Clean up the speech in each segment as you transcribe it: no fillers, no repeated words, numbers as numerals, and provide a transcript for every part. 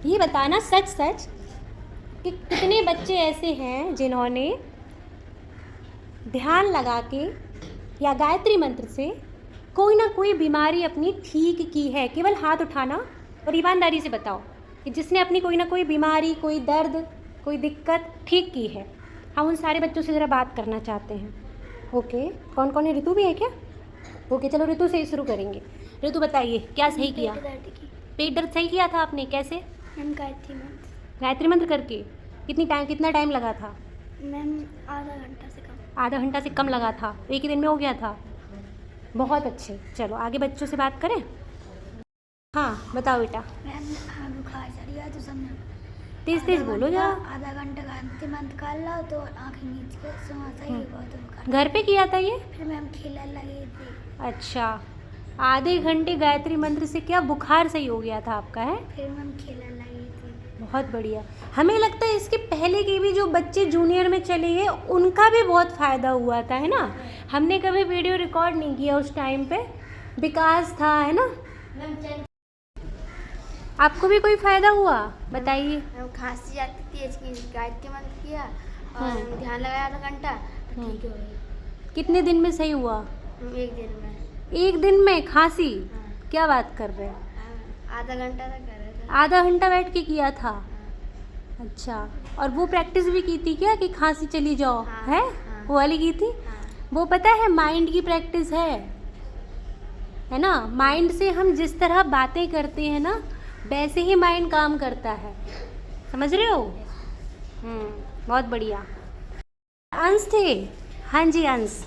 ये बताना सच सच कि कितने बच्चे ऐसे हैं जिन्होंने ध्यान लगा के या गायत्री मंत्र से कोई ना कोई बीमारी अपनी ठीक की है। केवल हाथ उठाना और ईमानदारी से बताओ कि जिसने अपनी कोई ना कोई बीमारी, कोई दर्द, कोई दिक्कत ठीक की है। हम उन सारे बच्चों से ज़रा बात करना चाहते हैं। ओके, कौन कौन है? ऋतु भी है क्या? ओके, चलो ऋतु से ही शुरू करेंगे। ऋतु बताइए क्या सही किया? पेट दर्द सही किया था आपने? कैसे? मैम गायत्री मंत्र। गायत्री मंत्र करके कितना टाइम लगा था? मैम आधा घंटा से कम। आधा घंटा से कम लगा था? एक ही दिन में हो गया था? बहुत अच्छे। चलो आगे बच्चों से बात करें। हाँ बताओ बेटा। मैम बुखार चढ़ गया तो समझ तेज तेज बोलो जरा। आधा घंटा गायत्री मंत्र कर लो तो आँखें नीच के सही हुआ तो बुखार। घर पे किया था ये? फिर मैम खेलने लगी थी। अच्छा, आधे घंटे गायत्री मंत्र से क्या बुखार सही हो गया था आपका? है, फिर मैम खेलने लगी थी। बहुत बढ़िया। हमें लगता है इसके पहले के भी जो बच्चे जूनियर में चले गए उनका भी बहुत फ़ायदा हुआ था, है ना? हमने कभी वीडियो रिकॉर्ड नहीं किया उस टाइम पे, विकास था, है ना? आपको भी कोई फ़ायदा हुआ? बताइए। मैम खांसी आती थी, इसकी गायत्री मंत्र किया और ध्यान लगाया आधा घंटा तो ठीक हो गई। कितने दिन में सही हुआ? एक दिन में। एक दिन में खांसी? हाँ। क्या बात कर रहे हैं? आधा घंटा तक कर रहे थे। आधा घंटा बैठ के किया था? अच्छा, और वो प्रैक्टिस भी की थी क्या कि खांसी चली जाओ? हाँ, है हाँ, वो वाली की थी? हाँ। वो पता है माइंड की प्रैक्टिस है ना? माइंड से हम जिस तरह बातें करते हैं ना वैसे ही माइंड काम करता है, समझ रहे हो? बहुत बढ़िया। अंश थे? हाँ जी अंश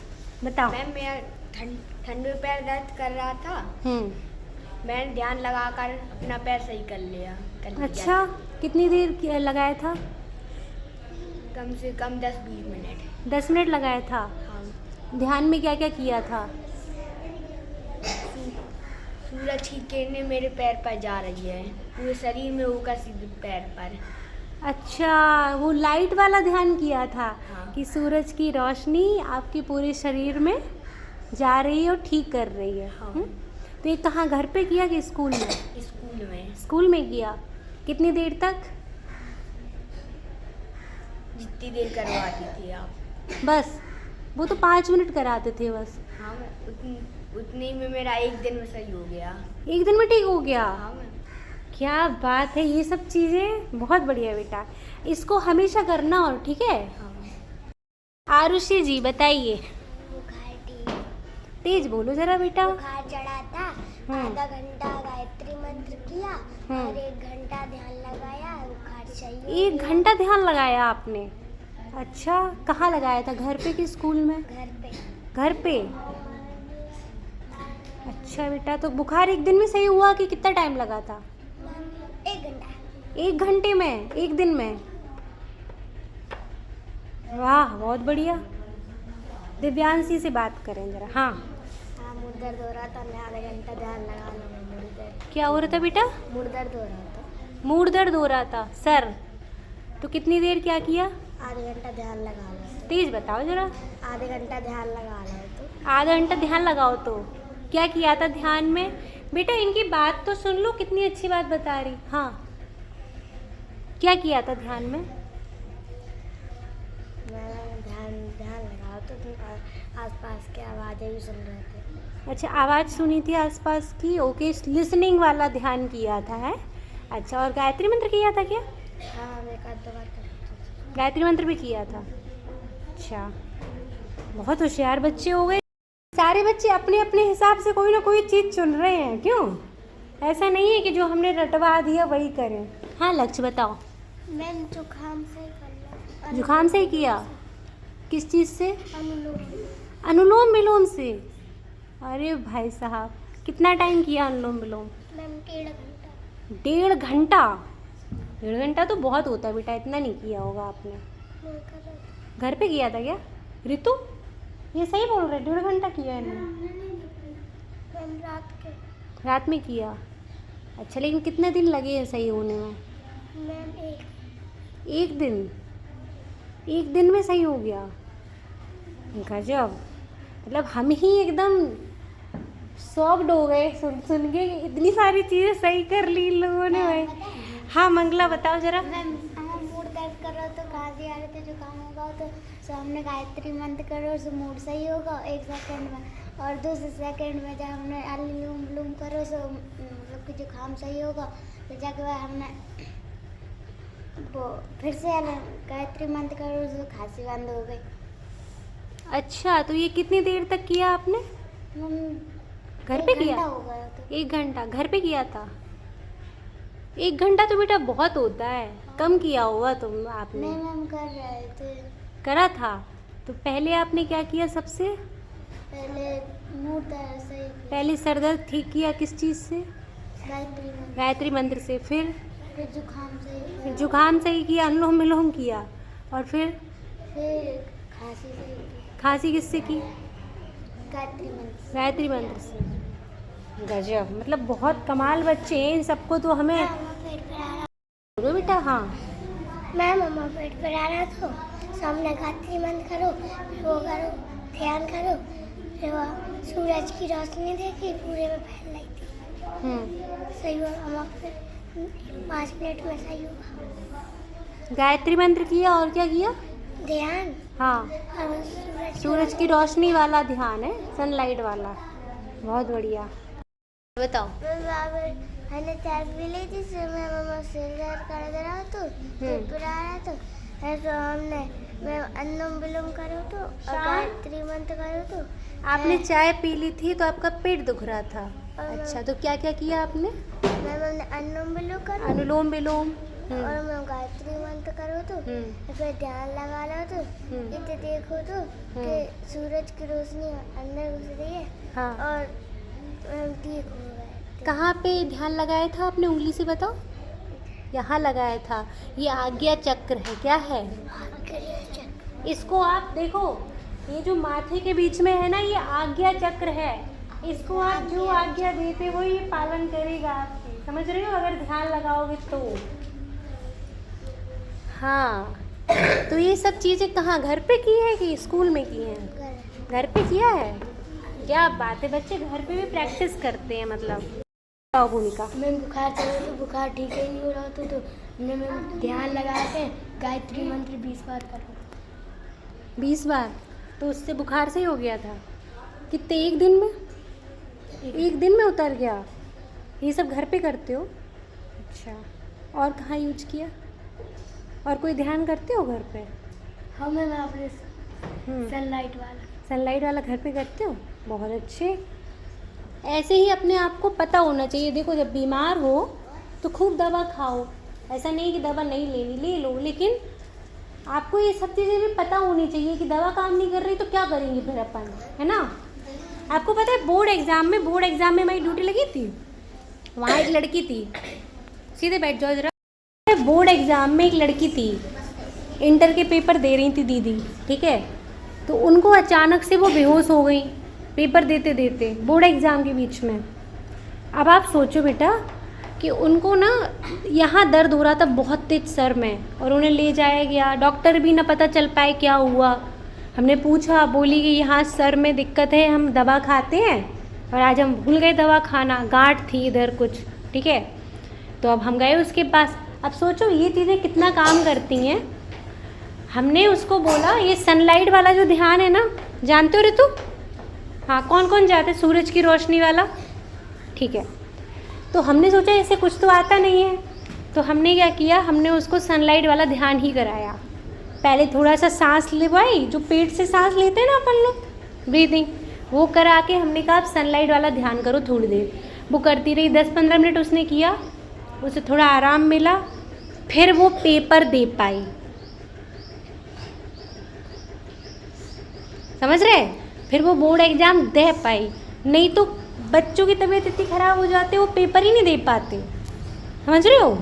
बताओ। मैम मेरा ठंड में पैर दर्द कर रहा था, मैंने ध्यान लगाकर अपना पैर सही कर लिया। अच्छा, कितनी देर लगाया था? कम से कम 10-20 मिनट। 10 मिनट लगाया था? हाँ। ध्यान में क्या क्या किया था? सूरज की किरणें मेरे पैर पर जा रही है, पूरे शरीर में होकर सीधे पैर पर। अच्छा, वो लाइट वाला ध्यान किया था? हाँ। कि सूरज की रोशनी आपके पूरे शरीर में जा रही है और ठीक कर रही है। हाँ। तो ये कहाँ, घर पे किया कि स्कूल में? स्कूल में। स्कूल में किया। कितनी देर तक? जितनी देर करवाती थी आप। बस? वो तो 5 मिनट कराते थे बस। हाँ उतनी में मेरा एक दिन में सही हो गया। एक दिन में ठीक हो गया? हाँ मैम। क्या बात है, ये सब चीज़ें बहुत बढ़िया बेटा, इसको हमेशा करना। और ठीक है। हाँ। आरुषि जी बताइए। बुखार ठीक। तेज बोलो जरा बेटा। बुखार चढ़ा था, आधा घंटा गायत्री मंत्र किया और 1 घंटा ध्यान लगाया, बुखार सही हो गया। 1 घंटा ध्यान लगाया आपने? अच्छा, कहाँ लगाया था, घर पे कि स्कूल में? घर पे। घर पे। अच्छा बेटा, तो बुखार एक दिन में सही हुआ कि कितना टाइम लगा था? 1 घंटा। 1 घंटे में? एक दिन में? वाह बहुत बढ़िया। दिव्यांशी से बात करें जरा। हाँ मुड़ दर्द हो रहा था, मैं आधा घंटा ध्यान लगा लूँगा। मुड़ दर्द। क्या हो रहा था बेटा? मुड़ दर्द हो रहा था। मूड दर्द हो रहा था सर? तो कितनी देर क्या किया? आधे घंटा ध्यान लगा लो। तेज बताओ जरा। आधे घंटा ध्यान लगा लो तो। आधा घंटा ध्यान लगाओ तो क्या किया था ध्यान में? बेटा इनकी बात तो सुन लो, कितनी अच्छी बात बता रही। हाँ, क्या किया था ध्यान में? ध्यान लगाओ तो आसपास की आवाज़ें भी सुन रहे थे। अच्छा, आवाज़ सुनी थी आसपास की। ओके, लिसनिंग वाला ध्यान किया था है। अच्छा, और गायत्री मंत्र किया था क्या? हाँ मैं एक आध दो बार कर। गायत्री मंत्र भी किया था? अच्छा, बहुत होशियार बच्चे हो गए। सारे बच्चे अपने अपने हिसाब से कोई ना कोई चीज़ चुन रहे हैं, क्यों? ऐसा नहीं है कि जो हमने रटवा दिया वही करें। हाँ लक्ष्य बताओ। मैम जुकाम से कर लो। जुकाम से ही किया? किस चीज़ से? अनुलोम। अनुलोम विलोम से? अरे भाई साहब, कितना टाइम किया अनुलोम विलोम? मैम 1.5 घंटा। 1.5 घंटा? 1.5 घंटा तो बहुत होता है बेटा, इतना नहीं किया होगा आपने। मैं कर रही थी। घर पे किया था क्या? ऋतु ये सही बोल रहे, 1.5 घंटा किया है इन्होंने? मैम रात में किया? अच्छा, लेकिन कितने दिन लगे हैं सही होने में? मैम एक दिन? एक दिन में सही हो गया? गजब। मतलब हम ही एकदम शॉक्ड हो गए सुन के, इतनी सारी चीज़ें सही कर ली इन लोगों ने भाई। हाँ मंगला बताओ जरा। मैम हमारा मूड दर्द कर रहा तो खांसी आ रही तो जुकाम होगा तो सामने गायत्री मंत्र करो तो मूड सही होगा 1 सेकंड में, और दूसरे सेकंड में जब हमने अनुलोम विलोम करो तो मतलब कि जुकाम सही होगा। तो जाके बाद हमने वो फिर से गायत्री मंत्र करो तो खांसी बंद हो गई। अच्छा, तो ये कितनी देर तक किया आपने? घर पे किया? हो गया तो 1 घंटा घर पे किया था? 1 घंटा तो बेटा बहुत होता है, कम किया होगा तुम आपने। नहीं मैम कर रहे थे। करा था? तो पहले आपने क्या किया सबसे? पहले मूड दर्द सही किया। पहले सर दर्द ठीक किया किस चीज़ से? गायत्री मंत्र से। फिर जुकाम सही फिर किया। जुकाम सही किया, अनुलोम विलोम किया, और फिर खांसी सही की खांसी किससे की? गायत्री मंत्र से। गायत्री मंत्र से। गजब, मतलब बहुत कमाल बच्चे हैं, इन सबको तो हमें। मम्मा पेट पर आ रहा। बोलो बेटा। हाँ मैं मम्मा पेट पर आ रहा तो सामने गायत्री मंत्र करो, फिर वो करो, ध्यान करो, फिर वो सूरज की रोशनी देखी पूरे में फैल रही थी। सही हुआ मम्मा, फिर 5 मिनट में सही हुआ। गायत्री मंत्र किया और क्या किया? ध्यान। हाँ, और सूरज की रोशनी वाला ध्यान है, सनलाइट वाला। बहुत बढ़िया। बताओ। मैंने चाय पी ली थी, फिर मैं मम्मा सिर दर्द कर रहा तो पेट पर आ रहा तो ऐसा हमने मैं अनुलोम विलोम करो तो और गायत्री मंत्र करो तो। आपने चाय पी ली थी तो आपका पेट दुख रहा था? और अच्छा, तो क्या क्या किया आपने? मैंने अनुलोम विलोम करो अनुलोम विलोम। और मैं गायत्री मंत्र करो तो फिर ध्यान लगा लो तो इतने देखो तो कि सूरज की रोशनी अंदर घुस रही है। हाँ। और ठीक हो गए। कहाँ पे ध्यान लगाया था आपने, उंगली से बताओ। यहाँ लगाया था। ये आज्ञा चक्र है, क्या है? इसको आप देखो, ये जो माथे के बीच में है ना, ये आज्ञा चक्र है। इसको आप जो आज्ञा देते हो ये पालन करेगा आपकी, समझ रहे हो, अगर ध्यान लगाओगे तो। हाँ, तो ये सब चीज़ें कहाँ, घर पे की है कि स्कूल में की हैं? घर पे किया है। क्या बात है, बच्चे घर पे भी प्रैक्टिस करते हैं। मतलब भूमिका मैं बुखार चल रहा तो बुखार ठीक ही नहीं हो रहा तो मैं ध्यान लगा के गायत्री मंत्र 20 बार करो। 20 बार? तो उससे बुखार सही हो गया था? कितने, 1 दिन में? 1 दिन में उतर गया? ये सब घर पे करते हो? अच्छा, और कहाँ यूज किया? और कोई ध्यान करते हो घर पे? हाँ मैं अपने सनलाइट वाला घर पे करते हो? बहुत अच्छे। ऐसे ही अपने आप को पता होना चाहिए। देखो, जब बीमार हो तो खूब दवा खाओ, ऐसा नहीं कि दवा नहीं लेनी, ले लो, लेकिन आपको ये सब चीज़ें भी पता होनी चाहिए कि दवा काम नहीं कर रही तो क्या करेंगे फिर अपन, है ना। आपको पता है बोर्ड एग्ज़ाम में मेरी ड्यूटी लगी थी। वहाँ एक लड़की थी, सीधे बैठ जाओ जरा। बोर्ड एग्ज़ाम में एक लड़की थी, इंटर के पेपर दे रही थी दीदी, ठीक है। तो उनको अचानक से वो बेहोश हो गई पेपर देते देते, बोर्ड एग्ज़ाम के बीच में। अब आप सोचो बेटा कि उनको ना यहाँ दर्द हो रहा था बहुत तेज सर में, और उन्हें ले जाया गया, डॉक्टर भी ना पता चल पाए क्या हुआ। हमने पूछा, बोली कि यहाँ सर में दिक्कत है, हम दवा खाते हैं और आज हम भूल गए दवा खाना, गांठ थी इधर कुछ, ठीक है। तो अब हम गए उसके पास। अब सोचो ये चीज़ें कितना काम करती हैं। हमने उसको बोला ये सनलाइट वाला जो ध्यान है ना, जानते हो ऋतु? हाँ, कौन कौन जाते? सूरज की रोशनी वाला, ठीक है। तो हमने सोचा ऐसे कुछ तो आता नहीं है, तो हमने क्या किया, हमने उसको सनलाइट वाला ध्यान ही कराया। पहले थोड़ा सा सांस लेवाई, जो पेट से सांस लेते हैं ना अपन लोग, ब्रीदिंग, वो करा के हमने कहा आप सनलाइट वाला ध्यान करो थोड़ी देर। वो करती रही, 10-15 मिनट उसने किया, उसे थोड़ा आराम मिला, फिर वो पेपर दे पाई। समझ रहे? फिर वो बोर्ड एग्ज़ाम दे पाई। नहीं तो बच्चों की तबीयत इतनी ख़राब हो जाती है वो पेपर ही नहीं दे पाते। समझ रहे हो?